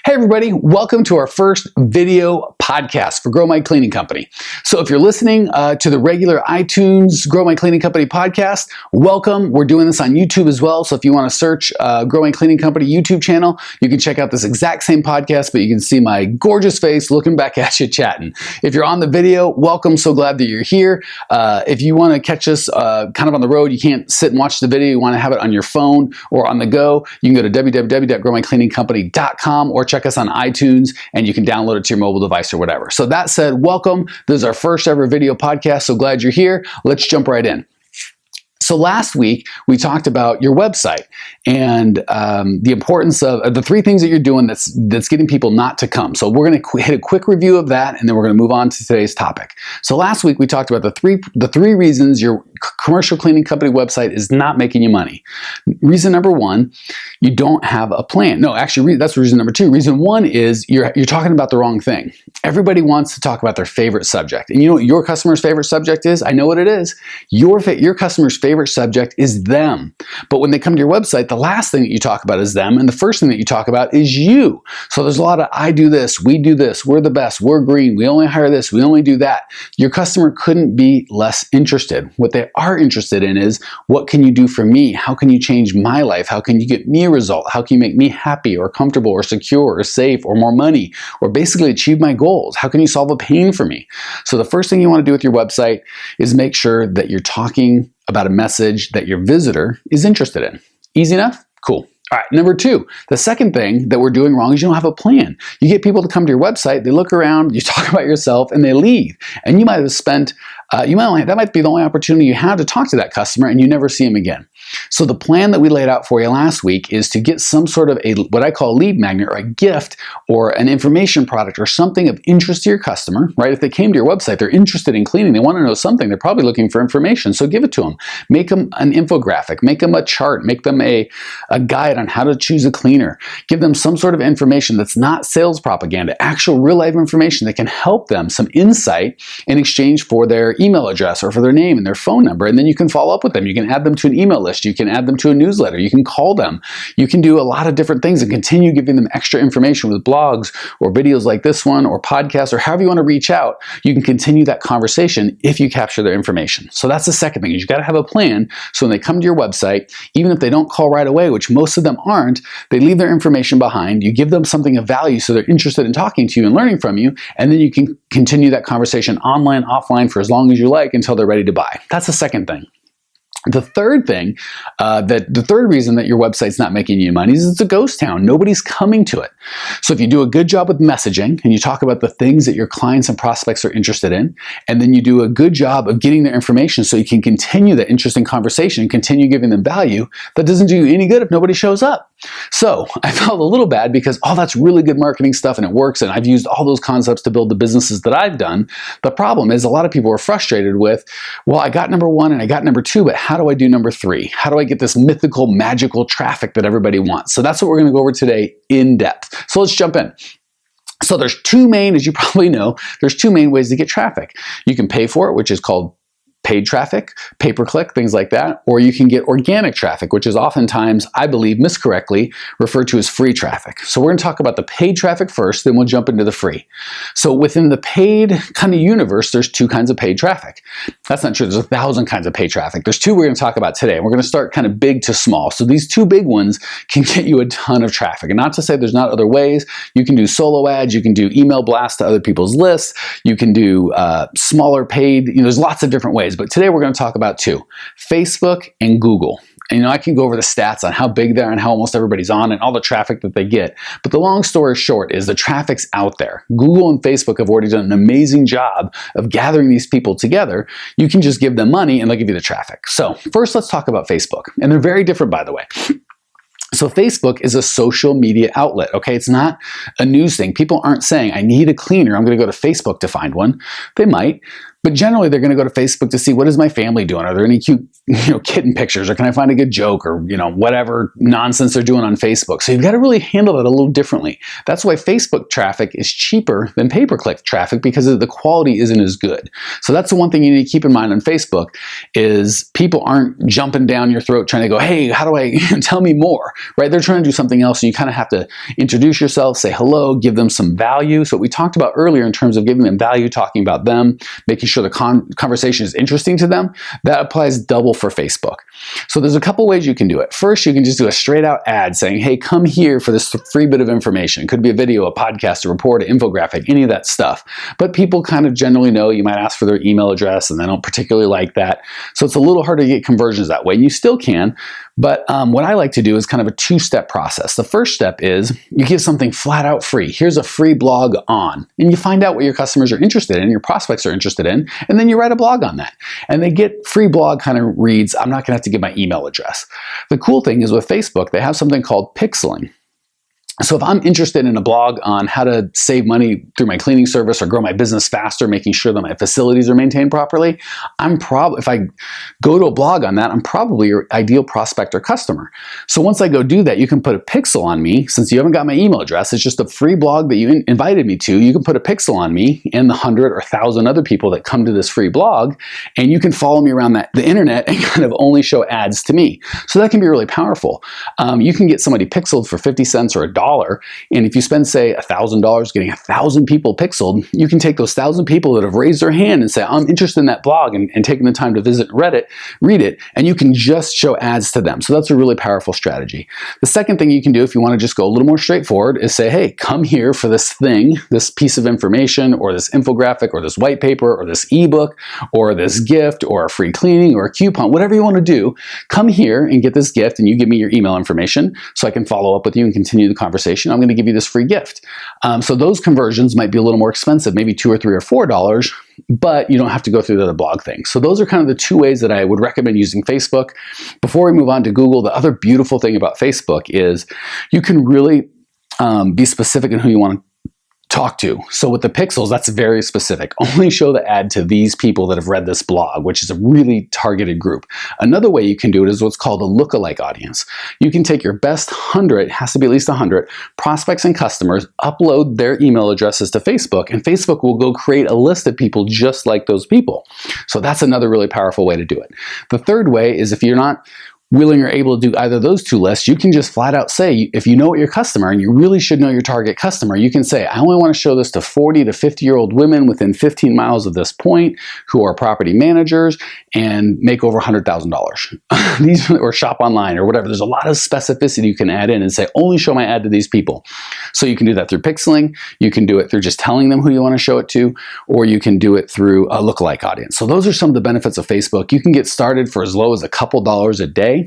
Hey everybody, welcome to our first video podcast for Grow My Cleaning Company. So if you're listening to the regular iTunes Grow My Cleaning Company podcast, welcome. We're doing this on YouTube as well. So if you want to search Grow My Cleaning Company YouTube channel, you can check out this exact same podcast, but you can see my gorgeous face looking back at you chatting. If you're on the video, welcome. So glad that you're here. If you want to catch us kind of on the road, you can't sit and watch the video, you want to have it on your phone or on the go, you can go to www.growmycleaningcompany.com or check us on iTunes and you can download it to your mobile device or whatever. So that said, welcome. This is our first ever video podcast. So glad you're here. Let's jump right in. So last week, we talked about your website and the importance of the three things that you're doing that's getting people not to come. So we're going to hit a quick review of that, and then we're going to move on to today's topic. So last week, we talked about the three reasons your commercial cleaning company website is not making you money. Reason number one, you don't have a plan. No, actually, that's reason number two. Reason one is you're talking about the wrong thing. Everybody wants to talk about their favorite subject. And you know what your customer's favorite subject is? I know what it is. Your customer's favorite subject is them. But when they come to your website, the last thing that you talk about is them, and the first thing that you talk about is you. So there's a lot of I do this, we do this, we're the best, we're green, we only hire this, we only do that. Your customer couldn't be less interested. What they are interested in is, what can you do for me? How can you change my life? How can you get me a result? How can you make me happy or comfortable or secure or safe or more money or basically achieve my goals? How can you solve a pain for me? So the first thing you want to do with your website is make sure that you're talking about a message that your visitor is interested in. Easy enough? Cool. All right, number two, the second thing that we're doing wrong is you don't have a plan. You get people to come to your website, they look around, you talk about yourself, and they leave. And you might have spent, that might be the only opportunity you have to talk to that customer, and you never see them again. So the plan that we laid out for you last week is to get some sort of what I call a lead magnet or a gift or an information product or something of interest to your customer, right? If they came to your website, they're interested in cleaning, they want to know something, they're probably looking for information. So give it to them. Make them an infographic, make them a chart, make them a guide on how to choose a cleaner. Give them some sort of information that's not sales propaganda, actual real life information that can help them, some insight in exchange for their email address or for their name and their phone number. And then you can follow up with them. You can add them to an email list. You can add them to a newsletter. You can call them. You can do a lot of different things and continue giving them extra information with blogs or videos like this one or podcasts or however you want to reach out. You can continue that conversation if you capture their information. So that's the second thing, is you got to have a plan. So when they come to your website, even if they don't call right away, which most of them aren't, they leave their information behind. You give them something of value so they're interested in talking to you and learning from you, and then you can continue that conversation online, offline for as long as you like until they're ready to buy. That's the second thing. The third thing, the third reason that your website's not making you money is it's a ghost town. Nobody's coming to it. So if you do a good job with messaging and you talk about the things that your clients and prospects are interested in, and then you do a good job of getting their information so you can continue that interesting conversation and continue giving them value, that doesn't do you any good if nobody shows up. So I felt a little bad because all that's really good marketing stuff and it works, and I've used all those concepts to build the businesses that I've done. The problem is a lot of people are frustrated with, well, I got number one and I got number two, but how do I do number three? How do I get this mythical, magical traffic that everybody wants? So that's what we're going to go over today in depth. So let's jump in. So there's two main, as you probably know, there's two main ways to get traffic. You can pay for it, which is called paid traffic, pay-per-click, things like that, or you can get organic traffic, which is oftentimes, I believe, miscorrectly referred to as free traffic. So we're going to talk about the paid traffic first, then we'll jump into the free. So within the paid kind of universe, there's two kinds of paid traffic. That's not true. There's 1,000 kinds of paid traffic. There's two we're going to talk about today. We're going to start kind of big to small. So these two big ones can get you a ton of traffic. And not to say there's not other ways. You can do solo ads. You can do email blasts to other people's lists. You can do smaller paid. There's lots of different ways. But today we're going to talk about two, Facebook and Google. And I can go over the stats on how big they are and how almost everybody's on and all the traffic that they get. But the long story short is the traffic's out there. Google and Facebook have already done an amazing job of gathering these people together. You can just give them money and they'll give you the traffic. So first, let's talk about Facebook. And they're very different, by the way. So Facebook is a social media outlet, okay? It's not a news thing. People aren't saying, I need a cleaner, I'm going to go to Facebook to find one. They might. But generally, they're going to go to Facebook to see, what is my family doing? Are there any cute, kitten pictures? Or can I find a good joke? Or, whatever nonsense they're doing on Facebook. So you've got to really handle that a little differently. That's why Facebook traffic is cheaper than pay-per-click traffic, because the quality isn't as good. So that's the one thing you need to keep in mind on Facebook, is people aren't jumping down your throat trying to go, hey, how do I tell me more, right? They're trying to do something else. And you kind of have to introduce yourself, say hello, give them some value. So what we talked about earlier in terms of giving them value, talking about them, making sure the conversation is interesting to them, that applies double for Facebook. So there's a couple ways you can do it. First, you can just do a straight out ad saying, hey, come here for this free bit of information. It could be a video, a podcast, a report, an infographic, any of that stuff. But people kind of generally know you might ask for their email address and they don't particularly like that. So it's a little harder to get conversions that way. You still can, but what I like to do is kind of a two-step process. The first step is you give something flat out free. Here's a free blog on, and you find out what your customers are interested in, your prospects are interested in, and then you write a blog on that. And they get free blog kind of reads, I'm not gonna have to give my email address. The cool thing is with Facebook, they have something called pixeling. So if I'm interested in a blog on how to save money through my cleaning service or grow my business faster, making sure that my facilities are maintained properly, if I go to a blog on that, I'm probably your ideal prospect or customer. So once I go do that, you can put a pixel on me. Since you haven't got my email address, it's just a free blog that you invited me to. You can put a pixel on me and the 100 or 1,000 other people that come to this free blog, and you can follow me around the internet and kind of only show ads to me. So that can be really powerful. You can get somebody pixeled for 50 cents or $1. And if you spend, say, $1,000 getting 1,000 people pixeled, you can take those 1,000 people that have raised their hand and say, I'm interested in that blog, and taking the time to visit Reddit, read it, and you can just show ads to them. So that's a really powerful strategy. The second thing you can do if you want to just go a little more straightforward is say, hey, come here for this thing, this piece of information, or this infographic, or this white paper, or this ebook, or this gift, or a free cleaning, or a coupon, whatever you want to do. Come here and get this gift, and you give me your email information so I can follow up with you and continue the conversation. I'm going to give you this free gift. So those conversions might be a little more expensive, maybe $2 or $3 or $4, but you don't have to go through the other blog thing. So those are kind of the two ways that I would recommend using Facebook. Before we move on to Google, the other beautiful thing about Facebook is you can really be specific in who you want to talk to. So with the pixels, that's very specific. Only show the ad to these people that have read this blog, which is a really targeted group. Another way you can do it is what's called a lookalike audience. You can take your best 100, it has to be at least 100, prospects and customers, upload their email addresses to Facebook, and Facebook will go create a list of people just like those people. So that's another really powerful way to do it. The third way is if you're not willing or able to do either of those two lists, you can just flat out say, if you know what your customer, and you really should know your target customer, you can say, I only want to show this to 40 to 50-year-old women within 15 miles of this point who are property managers and make over $100,000. Or shop online or whatever. There's a lot of specificity you can add in and say, only show my ad to these people. So you can do that through pixeling, you can do it through just telling them who you want to show it to, or you can do it through a lookalike audience. So those are some of the benefits of Facebook. You can get started for as low as a couple dollars a day.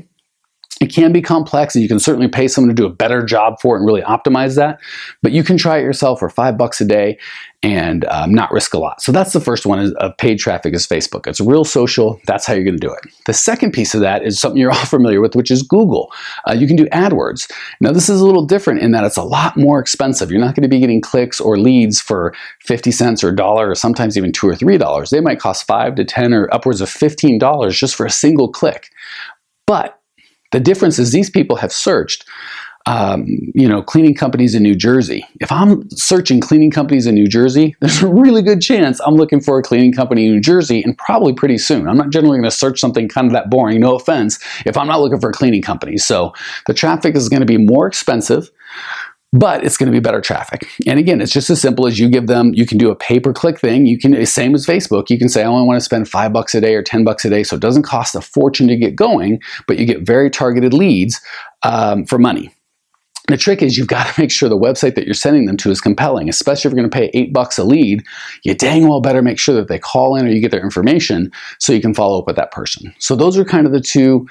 It can be complex, and you can certainly pay someone to do a better job for it and really optimize that, but you can try it yourself for $5 a day and not risk a lot. So that's the first one of paid traffic is Facebook. It's real social. That's how you're going to do it. The second piece of that is something you're all familiar with, which is Google. You can do AdWords. Now this is a little different in that it's a lot more expensive. You're not going to be getting clicks or leads for 50 cents or $1 or sometimes even $2 or $3. They might cost $5 to $10 or upwards of $15 just for a single click. But the difference is these people have searched, cleaning companies in New Jersey. If I'm searching cleaning companies in New Jersey, there's a really good chance I'm looking for a cleaning company in New Jersey, and probably pretty soon. I'm not generally going to search something kind of that boring, no offense, if I'm not looking for a cleaning company. So the traffic is going to be more expensive, but it's going to be better traffic. And again, it's just as simple as you give them, you can do a pay-per-click thing. You can, same as Facebook, you can say, I only want to spend $5 a day or $10 a day. So it doesn't cost a fortune to get going, but you get very targeted leads for money. The trick is you've got to make sure the website that you're sending them to is compelling, especially if you're going to pay $8 a lead. You dang well better make sure that they call in or you get their information so you can follow up with that person. So those are kind of the two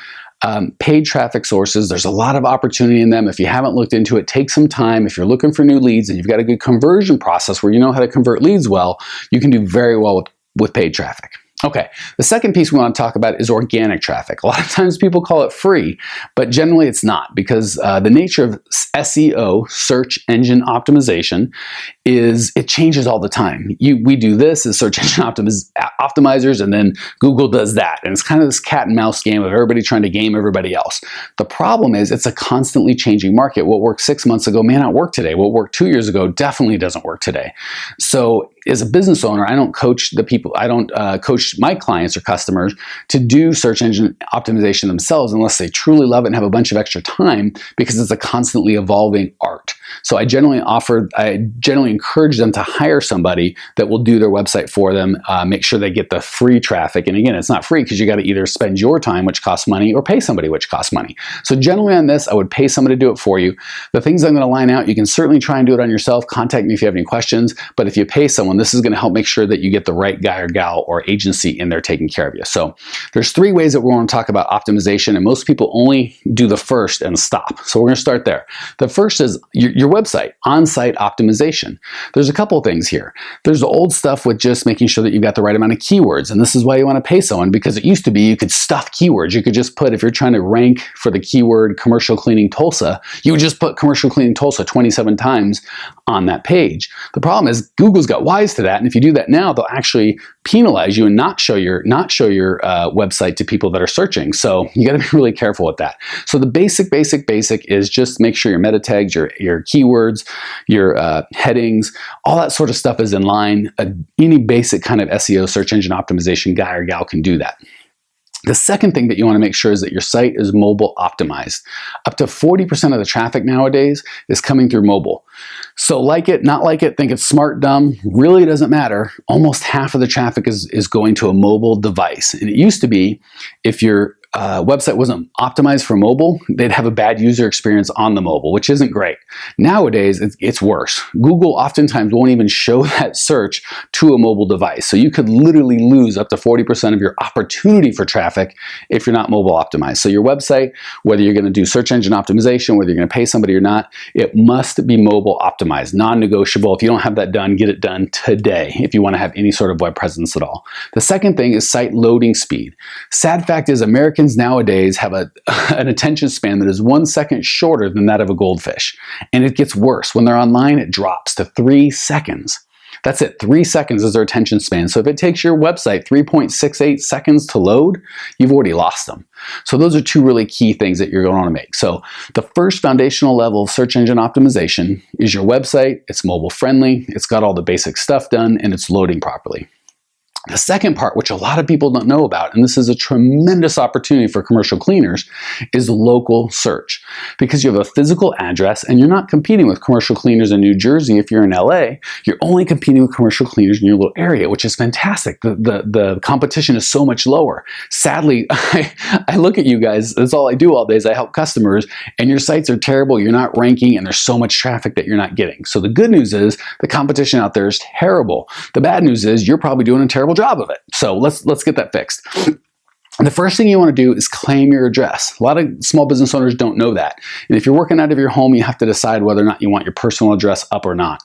paid traffic sources. There's a lot of opportunity in them. If you haven't looked into it, take some time. If you're looking for new leads and you've got a good conversion process where you know how to convert leads well, you can do very well with paid traffic. Okay, the second piece we want to talk about is organic traffic. A lot of times people call it free, but generally it's not, because the nature of SEO, search engine optimization, is it changes all the time. We do this as search engine optimizers, and then Google does that. And it's kind of this cat and mouse game of everybody trying to game everybody else. The problem is it's a constantly changing market. What worked 6 months ago may not work today. What worked 2 years ago definitely doesn't work today. So as a business owner, I don't coach the people, I don't coach my clients or customers to do search engine optimization themselves unless they truly love it and have a bunch of extra time, because it's a constantly evolving art. So I generally encourage them to hire somebody that will do their website for them, make sure they get the free traffic. And again, it's not free because you got to either spend your time, which costs money, or pay somebody, which costs money. So generally on this, I would pay somebody to do it for you. The things I'm going to line out, you can certainly try and do it on yourself. Contact me if you have any questions. But if you pay someone, this is going to help make sure that you get the right guy or gal or agency in there taking care of you. So there's 3 ways that we want to talk about optimization, and most people only do the first and stop. So we're going to start there. The first is your website, on-site optimization. There's a couple things here. There's the old stuff with just making sure that you've got the right amount of keywords, and this is why you want to pay someone, because it used to be you could stuff keywords. You could just put, if you're trying to rank for the keyword commercial cleaning Tulsa, you would just put commercial cleaning Tulsa 27 times on that page. The problem is Google's got wise to that, and if you do that now, they'll actually penalize you and not show your website to people that are searching. So you got to be really careful with that. So the basic is just make sure your meta tags, your keywords, your headings, all that sort of stuff is in line. Any basic kind of SEO, search engine optimization guy or gal can do that. The second thing that you want to make sure is that your site is mobile optimized. Up to 40% of the traffic nowadays is coming through mobile. So like it, not like it, think it's smart, dumb, really doesn't matter. Almost half of the traffic is going to a mobile device. And it used to be, if your website wasn't optimized for mobile, they'd have a bad user experience on the mobile, which isn't great. Nowadays, it's worse. Google oftentimes won't even show that search to a mobile device. So you could literally lose up to 40% of your opportunity for traffic if you're not mobile optimized. So your website, whether you're going to do search engine optimization, whether you're going to pay somebody or not, it must be mobile optimized, non-negotiable. If you don't have that done, get it done today if you want to have any sort of web presence at all. The second thing is site loading speed. Sad fact is Americans nowadays have an attention span that is 1 second shorter than that of a goldfish. And it gets worse. When they're online, it drops to 3 seconds. That's it. 3 seconds is their attention span. So if it takes your website 3.68 seconds to load, you've already lost them. So those are 2 really key things that you're going to want to make. So the first foundational level of search engine optimization is your website. It's mobile friendly. It's got all the basic stuff done, and it's loading properly. The second part, which a lot of people don't know about, and this is a tremendous opportunity for commercial cleaners, is local search. Because you have a physical address and you're not competing with commercial cleaners in New Jersey if you're in LA, you're only competing with commercial cleaners in your little area, which is fantastic. The competition is so much lower. Sadly, I look at you guys, that's all I do all day is I help customers, and your sites are terrible, you're not ranking, and there's so much traffic that you're not getting. So the good news is the competition out there is terrible. The bad news is you're probably doing a terrible job of it. So let's get that fixed. The first thing you want to do is claim your address. A lot of small business owners don't know that. And if you're working out of your home, you have to decide whether or not you want your personal address up or not.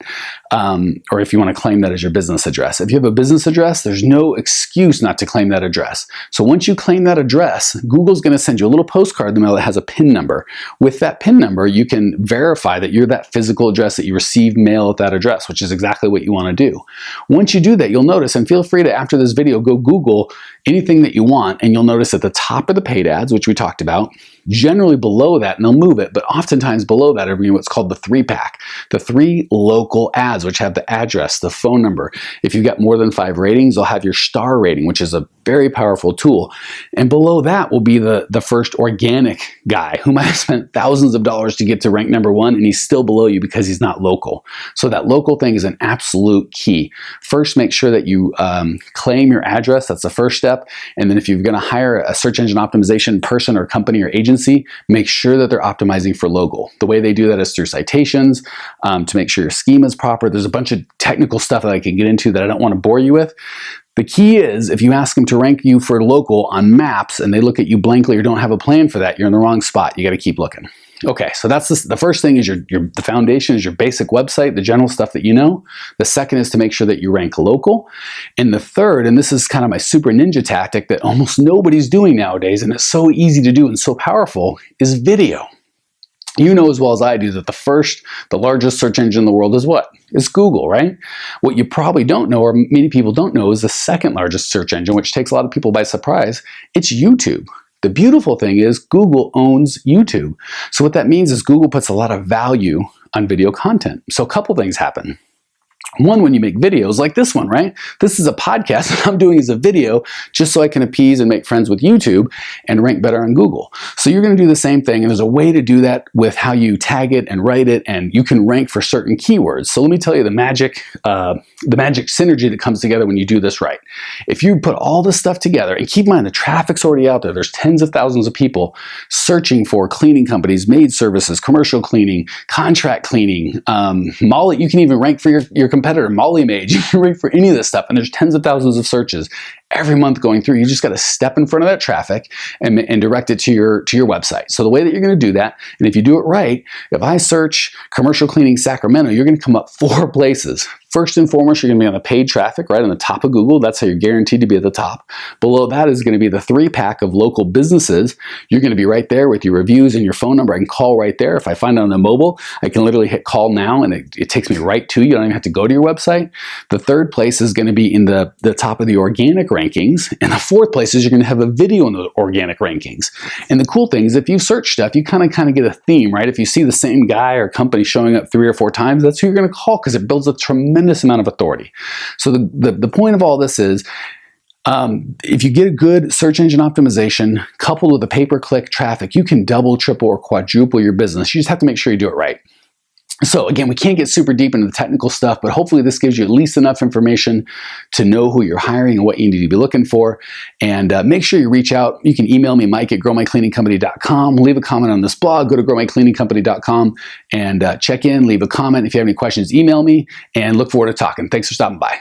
Or if you want to claim that as your business address. If you have a business address, there's no excuse not to claim that address. So once you claim that address, Google's going to send you a little postcard in the mail that has a PIN number. With that PIN number, you can verify that you're that physical address, that you received mail at that address, which is exactly what you want to do. Once you do that, you'll notice, and feel free to, after this video, go Google anything that you want, and you'll notice at the top of the paid ads, which we talked about, generally below that, and they'll move it, but oftentimes below that are what's called the 3-pack, the 3 local ads, which have the address, the phone number. If you've got more than 5 ratings, they'll have your star rating, which is a very powerful tool. And below that will be the first organic guy who might have spent thousands of dollars to get to rank number 1, and he's still below you because he's not local. So that local thing is an absolute key. First, make sure that you claim your address. That's the first step. And then if you're going to hire a search engine optimization person or company or agency, make sure that they're optimizing for local. The way they do that is through citations, to make sure your schema is proper. There's a bunch of technical stuff that I can get into that I don't want to bore you with. The key is, if you ask them to rank you for local on maps and they look at you blankly or don't have a plan for that, you're in the wrong spot. You got to keep looking. Okay, so that's the first thing is the foundation is your basic website, the general stuff that you know. The second is to make sure that you rank local. And the third, and this is kind of my super ninja tactic that almost nobody's doing nowadays, and it's so easy to do and so powerful, is video. You know as well as I do that the largest search engine in the world is what? It's Google, right? What you probably don't know, or many people don't know, is the second largest search engine, which takes a lot of people by surprise. It's YouTube. The beautiful thing is Google owns YouTube. So what that means is Google puts a lot of value on video content. So a couple things happen. One, when you make videos like this one, right? This is a podcast that I'm doing as a video just so I can appease and make friends with YouTube and rank better on Google. So you're going to do the same thing, and there's a way to do that with how you tag it and write it, and you can rank for certain keywords. So let me tell you the magic synergy that comes together when you do this right. If you put all this stuff together, and keep in mind the traffic's already out there, there's tens of thousands of people searching for cleaning companies, maid services, commercial cleaning, contract cleaning, Molly. You can even rank for your competitor, Molly Maid. You can rank for any of this stuff, and there's tens of thousands of searches every month going through. You just got to step in front of that traffic and direct it to your website. So the way that you're going to do that, and if you do it right, if I search commercial cleaning Sacramento, you're going to come up 4 places. First and foremost, you're going to be on the paid traffic, right on the top of Google. That's how you're guaranteed to be at the top. Below that is going to be the 3-pack of local businesses. You're going to be right there with your reviews and your phone number. I can call right there. If I find it on the mobile, I can literally hit call now, and it takes me right to you. You don't even have to go to your website. The 3rd place is going to be in the top of the organic rankings. And the 4th place is you're going to have a video in the organic rankings. And the cool thing is if you search stuff, you kind of get a theme, right? If you see the same guy or company showing up 3 or 4 times, that's who you're going to call, because it builds a tremendous amount of authority. So the point of all this is, if you get a good search engine optimization coupled with a pay-per-click traffic, you can double, triple, or quadruple your business. You just have to make sure you do it right. So again, we can't get super deep into the technical stuff, but hopefully this gives you at least enough information to know who you're hiring and what you need to be looking for. And make sure you reach out. You can email me, Mike@growmycleaningcompany.com. Leave a comment on this blog. Go to growmycleaningcompany.com and check in, leave a comment. If you have any questions, email me, and look forward to talking. Thanks for stopping by.